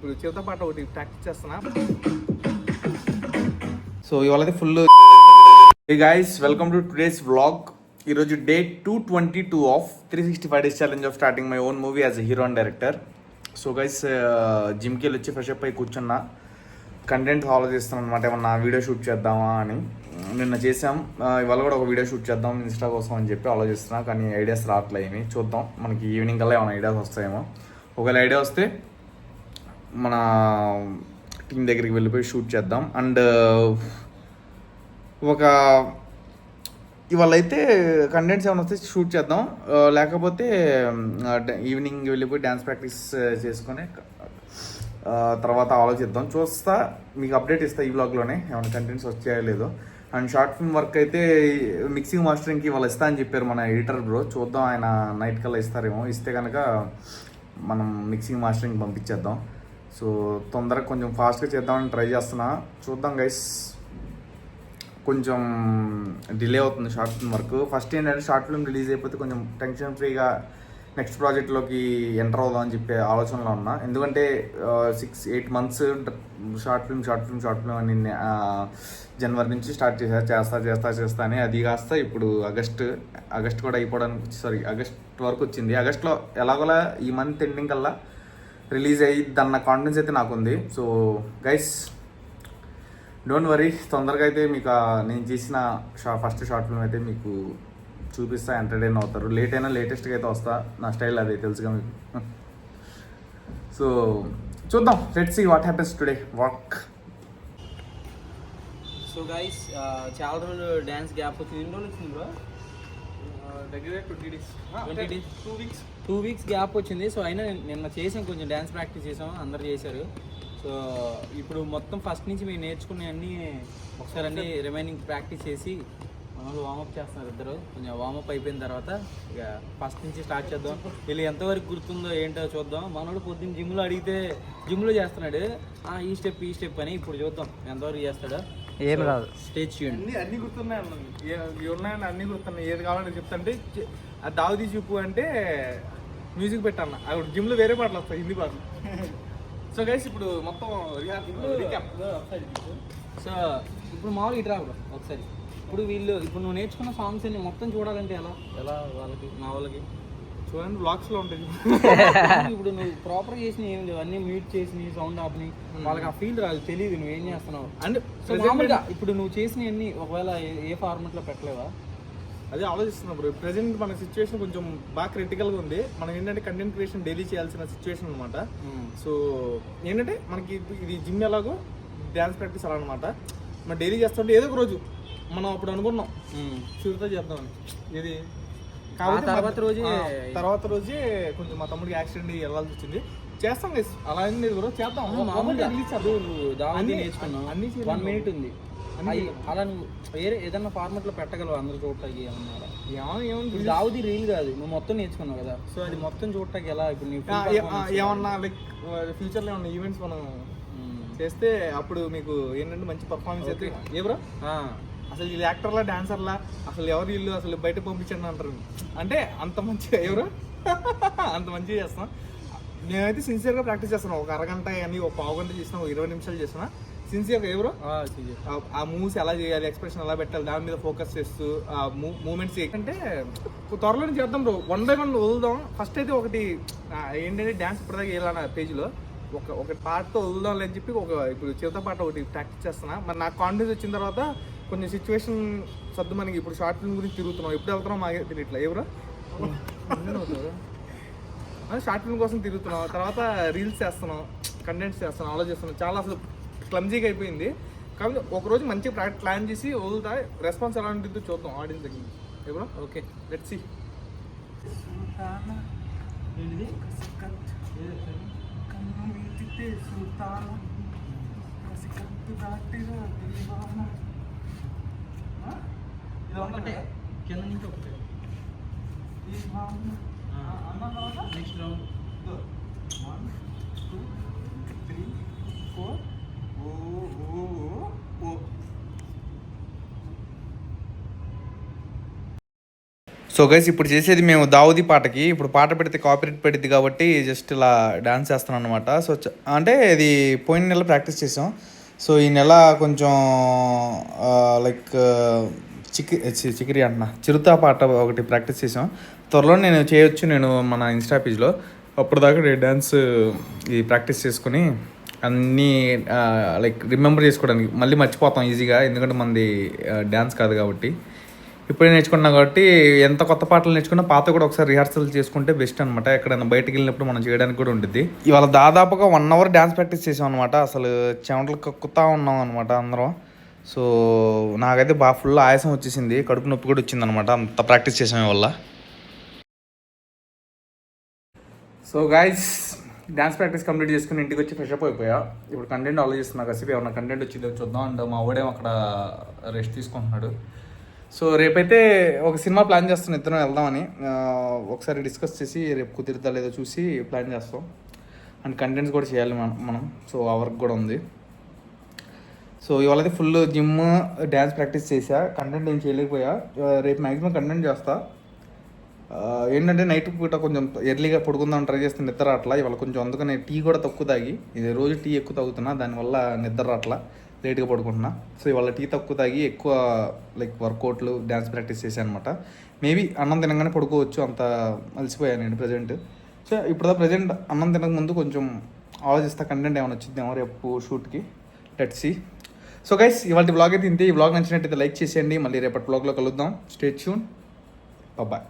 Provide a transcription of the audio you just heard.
ఇప్పుడు చివరితో పాటు ఒకటి ప్రాక్టీస్ చేస్తున్నా. సో ఇవాళ full guys, welcome to today's vlog. ఈరోజు day 222 of 365 days challenge of starting my own movie as a hero and director. So guys, జిమ్కి వెళ్ళి వచ్చి ఫ్రెష్ అప్ అయి కూర్చున్నా. కంటెంట్ ఫాలో చేస్తాను అనమాట, ఏమన్నా వీడియో షూట్ చేద్దామా అని. నిన్న చేసాం, ఇవాళ కూడా ఒక వీడియో షూట్ చేద్దాం ఇన్స్టా కోసం అని చెప్పి ఆలోచిస్తున్నా. కానీ ఐడియాస్ రావట్లేమి, చూద్దాం మనకి ఈవినింగ్ కల్లా ఏమైనా ఐడియాస్ వస్తాయేమో. ఒకవేళ ఐడియా వస్తే మన టీం దగ్గరికి వెళ్ళిపోయి షూట్ చేద్దాం. అండ్ ఒక ఇవాళ అయితే కంటెంట్స్ ఏమైనా వస్తే షూట్ చేద్దాం, లేకపోతే ఈవినింగ్ వెళ్ళిపోయి డ్యాన్స్ ప్రాక్టీస్ చేసుకొని తర్వాత ఆలోచిద్దాం. చూస్తా, మీకు అప్డేట్ ఇస్తా ఈ బ్లాగ్లోనే ఏమైనా కంటెంట్స్ వచ్చాయో లేదో. అండ్ షార్ట్ ఫిల్మ్ వర్క్ అయితే మిక్సింగ్ మాస్టరింగ్కి వాళ్ళు ఇస్తా అని చెప్పారు మన ఎడిటర్ బ్రో. చూద్దాం, ఆయన నైట్ కల్లా ఇస్తారేమో. ఇస్తే కనుక మనం మిక్సింగ్ మాస్టరింగ్ పంపించేద్దాం. సో తొందరగా కొంచెం ఫాస్ట్గా చేద్దామని ట్రై చేస్తున్నా. చూద్దాం గైస్, కొంచెం డిలే అవుతుంది షార్ట్ ఫిల్మ్ వర్క్. ఫస్ట్ ఏంటంటే షార్ట్ ఫిల్మ్ రిలీజ్ అయిపోతే కొంచెం టెన్షన్ ఫ్రీగా నెక్స్ట్ ప్రాజెక్ట్లోకి ఎంటర్ అవుదాం అని చెప్పే ఆలోచనలో ఉన్నా. ఎందుకంటే 6-8 మంత్స్ షార్ట్ ఫిల్మ్ అని జనవరి నుంచి స్టార్ట్ చేస్తా అని, అది కాస్త ఇప్పుడు ఆగస్ట్ కూడా అయిపోవడానికి ఆగస్ట్ వరకు వచ్చింది. ఆగస్ట్లో ఎలాగోలా ఈ మంత్ ఎండింగ్ కల్లా రిలీజ్ అయ్యిద్దన్న కాన్ఫిడెన్స్ అయితే నాకు ఉంది. సో గైస్, డోంట్ వరీ, తొందరగా అయితే మీకు నేను చేసిన ఫస్ట్ షార్ట్ ఫిల్మ్ అయితే మీకు చూపిస్తా, ఎంటర్టైన్ అవుతారు. లేట్ అయినా లేటెస్ట్గా అయితే వస్తా, నా స్టైల్ అదే తెలుసుగా మీకు. సో చూద్దాం, let's see what happens today work. So guys, చాలా రోజులు డ్యాన్స్ గ్యాప్ వచ్చింది. ఎన్ని రోజులు వచ్చింది బ్రో? దగ్గర 20 days 2 weeks గ్యాప్ వచ్చింది. సో అయినా నిన్న చేసాం, కొంచెం డ్యాన్స్ ప్రాక్టీస్ చేసాం, అందరు చేశారు. సో ఇప్పుడు మొత్తం ఫస్ట్ నుంచి మేము నేర్చుకునే అన్నీ ఒకసారి అన్నీ రిమైనింగ్ ప్రాక్టీస్ చేసి మనోళ్ళు వార్మప్ చేస్తున్నారు. ఇద్దరు కొంచెం వార్మప్ అయిపోయిన తర్వాత ఇక ఫస్ట్ నుంచి స్టార్ట్ చేద్దాం. వీళ్ళు ఎంతవరకు గుర్తుందో ఏంటో చూద్దాం. మనోడు పొద్దున్న జిమ్లో అడిగితే జిమ్లో చేస్తున్నాడు, ఈ స్టెప్ అని. ఇప్పుడు చూద్దాం ఎంతవరకు చేస్తాడో. ఏం రాదు, స్టేజ్ అన్ని గుర్తున్నాయి ఉన్నాయని, అన్ని గుర్తున్నాయి. ఏది కావాలని చెప్తాంటే ఆ దావుదీ చూపు అంటే మ్యూజిక్ పెట్టాను, అక్కడ జిమ్లో వేరే పాటలు వస్తాయి, హిందీ పాటలు. సో గైస్, ఇప్పుడు మొత్తం సో ఇప్పుడు మామూలుగా ఇటు రావు ఒకసారి. ఇప్పుడు నువ్వు నేర్చుకున్న సాంగ్స్ అన్ని మొత్తం చూడాలంటే ఎలా వాళ్ళకి మా వాళ్ళకి చూడండి, బ్లాగ్స్లో ఉంటాయి. ఇప్పుడు నువ్వు ప్రాపర్ చేసిన ఏం లేవు, అన్నీ మ్యూట్ చేసి సౌండ్ ఆఫ్ని, వాళ్ళకి ఆ ఫీల్ రాదు, తెలియదు నువ్వు ఏం చేస్తున్నావు. అండ్ సో మామూలుగా ఇప్పుడు నువ్వు చేసిన అన్ని ఒకవేళ ఏ ఫార్మెట్లో పెట్టలేవా? అదే ఆలోచిస్తున్నా బ్రో. ప్రెసెంట్ మన సిచ్యువేషన్ కొంచెం బాగా క్రిటికల్గా ఉంది. మనం ఏంటంటే కంటెంట్ క్రియేషన్ డైలీ చేయాల్సిన సిచ్యువేషన్ అనమాట. సో ఏంటంటే మనకి ఇది జిమ్ ఎలాగో డ్యాన్స్ ప్రాక్టీస్ అలా అనమాట. మనం డైలీ చేస్తుంటే ఏదో ఒక రోజు మనం అప్పుడు అనుకున్నాం చిరుతో చేద్దామని. ఇది తర్వాత రోజే కొంచెం మా తమ్ముడికి యాక్సిడెంట్ వెళ్ళాల్సి వచ్చింది. చేస్తాం గైస్, అలా ఏం లేదు బ్రో, చేద్దాం. మామూలుగా నేర్చుకున్నావు, అన్ని 1 minute ఉంది. అలా నువ్వు వేరే ఏదన్నా ఫార్మెట్ లో పెట్టగలవు అందరు చూడటానికి ఏమన్నా? దావుది రీల్ కాదు, నువ్వు మొత్తం నేర్చుకున్నావు కదా. సో అది మొత్తం చూడటానికి ఎలా? ఇప్పుడు ఏమన్నా లైక్ ఫ్యూచర్ లో ఏమన్నా ఈవెంట్స్ మనం చేస్తే అప్పుడు మీకు ఏంటంటే మంచి పర్ఫార్మెన్స్ అయితే ఏ బ్రో, అసలు వీళ్ళు యాక్టర్లా డాన్సర్లా, అసలు ఎవరు వీళ్ళు అసలు బయట పంపించండి అంటారు. అంటే అంత మంచిగా ఎవరు అంత మంచిగా చేస్తాం. నేనైతే సిన్సియర్గా ప్రాక్టీస్ చేస్తాను. ఒక అరగంట కానీ ఒక పావు గంట చేసిన, ఒక 20 నిమిషాలు చేసిన సిన్సియర్గా. ఎవరు ఆ మూవ్స్ ఎలా చేయాలి, ఎక్స్ప్రెషన్ ఎలా పెట్టాలి, దాని మీద ఫోకస్ చేస్తూ ఆ మూమెంట్స్ అంటే త్వరలోనే చేద్దాం బ్రో. 1 by 1 వదులుదాం. ఫస్ట్ అయితే ఒకటి ఏంటంటే డ్యాన్స్ ఇప్పటిదాకా వెళ్ళాను పేజ్లో ఒక పాటతో వదులుదాం అని చెప్పి ఇప్పుడు చివరితో పాట ఒకటి ప్రాక్టీస్ చేస్తున్నా. మరి నాకు కాన్ఫిడెన్స్ వచ్చిన తర్వాత కొంచెం సిచ్యువేషన్ సర్దు మనకి ఇప్పుడు షార్ట్ ఫిల్మ్ గురించి తిరుగుతున్నాం. ఎప్పుడు వెళ్తున్నాం మాకే తెలియట్లా. ఎవరు షార్ట్ ఫిల్మ్ కోసం తిరుగుతున్నాం, తర్వాత రీల్స్ చేస్తున్నాం, కంటెంట్స్ చేస్తున్నాం, ఆలోచిస్తున్నాం. చాలా అసలు క్లమ్జీగా అయిపోయింది. కాబట్టి ఒకరోజు మంచిగా ప్లాన్ చేసి వదులుతా. రెస్పాన్స్ ఎలా ఉంటుందో చూద్దాం ఆడియన్స్ దగ్గర. ఎవరు ఓకే, లెట్స్ సీ. కింద నుంచి ఒకటే నెక్స్ట్ రౌండ్ 1 2 3 4 ఓ సో గైస్ ఇప్పుడు చేసేది మేము దావుది పాటకి ఇప్పుడు పాట పెడితే కాపీరైట్ పడిద్ది కాబట్టి జస్ట్ ఇలా డాన్స్ చేస్తాను అనమాట. సో అంటే ఇది పోయిన నెల ప్రాక్టీస్ చేసాం. సో ఈ నెల కొంచెం లైక్ చికిరి అంటున్నా చిరుతా పాట ఒకటి ప్రాక్టీస్ చేసాం. త్వరలో నేను చేయొచ్చు నేను మన ఇన్స్టా పేజ్లో. అప్పుడు దాకా డ్యాన్స్ ఈ ప్రాక్టీస్ చేసుకుని అన్నీ లైక్ రిమెంబర్ చేసుకోవడానికి మళ్ళీ మర్చిపోతాం ఈజీగా, ఎందుకంటే మనది డ్యాన్స్ కాదు కాబట్టి. ఇప్పుడే నేర్చుకున్నాం కాబట్టి ఎంత కొత్త పాటలు నేర్చుకున్నా పాత కూడా ఒకసారి రిహార్సల్ చేసుకుంటే బెస్ట్ అనమాట. ఎక్కడైనా బయటకు వెళ్ళినప్పుడు మనం చేయడానికి కూడా ఉంటుంది. ఇవాళ దాదాపుగా 1 hour డ్యాన్స్ ప్రాక్టీస్ చేసాం అనమాట. అసలు చెమటలు కక్కుతా ఉన్నాం అనమాట అందరం. సో నాకైతే బాగా ఫుల్ ఆయాసం వచ్చేసింది, కడుపు నొప్పి కూడా వచ్చింది అనమాట, అంత ప్రాక్టీస్ చేసాం వల్ల. So guys dance practice complete చేసుకుని ఇంటికి వచ్చి ఫ్రెష్ అప్ అయిపోయా. ఇప్పుడు కంటెంట్ ఆలోచిస్తున్నా, కాసేపు ఏమన్నా కంటెంట్ వచ్చిందో చూద్దాం. అండ్ మా ఓడేమో అక్కడ రెస్ట్ తీసుకుంటున్నాడు. సో రేపైతే ఒక సినిమా ప్లాన్ చేస్తున్నాం, ఇద్దరం వెళ్దామని. ఒకసారి డిస్కస్ చేసి రేపు కుదిరిద్దా లేదో చూసి ప్లాన్ చేస్తాం. అండ్ కంటెంట్స్ కూడా చేయాలి మనం. సో ఆ వర్క్ కూడా ఉంది. సో ఇవాళ అయితే ఫుల్ జిమ్ డ్యాన్స్ ప్రాక్టీస్ చేసా, కంటెంట్ ఏం చేయలేకపోయా. రేపు మ్యాక్సిమం కంటెంట్ చేస్తా. ఏంటంటే నైట్ పూట కొంచెం ఎర్లీగా పడుకుందాం ట్రై చేస్తే నిద్ర రావట్లా ఇవాళ కొంచెం, అందుకని టీ కూడా తక్కువ తాగి, ఇది రోజు టీ ఎక్కువ తాగుతున్నా, దానివల్ల నిద్ర రావట్లా, లేట్గా పడుకుంటున్నా. సో ఇవాళ టీ తక్కువ తాగి ఎక్కువ లైక్ వర్కౌట్లు డ్యాన్స్ ప్రాక్టీస్ చేశాను అనమాట. మేబీ అన్నం తినగానే పడుకోవచ్చు, అంత అలసిపోయాను నేను ప్రజెంట్. సో ఇప్పుడు ప్రజెంట్ అన్నం తినక ముందు కొంచెం ఆలోచిస్తా కంటెంట్ ఏమైనా వచ్చిందేమో రేపు షూట్కి. Let's see. సో గైస్ ఇవాళ బ్లాగ్ అయితే ఇంతే. ఈ బ్లాగ్ నచ్చినట్టయితే లైక్ చేసేయండి. మళ్ళీ రేపటి బ్లాగ్లో కలుద్దాం. Stay tune. బాయ్.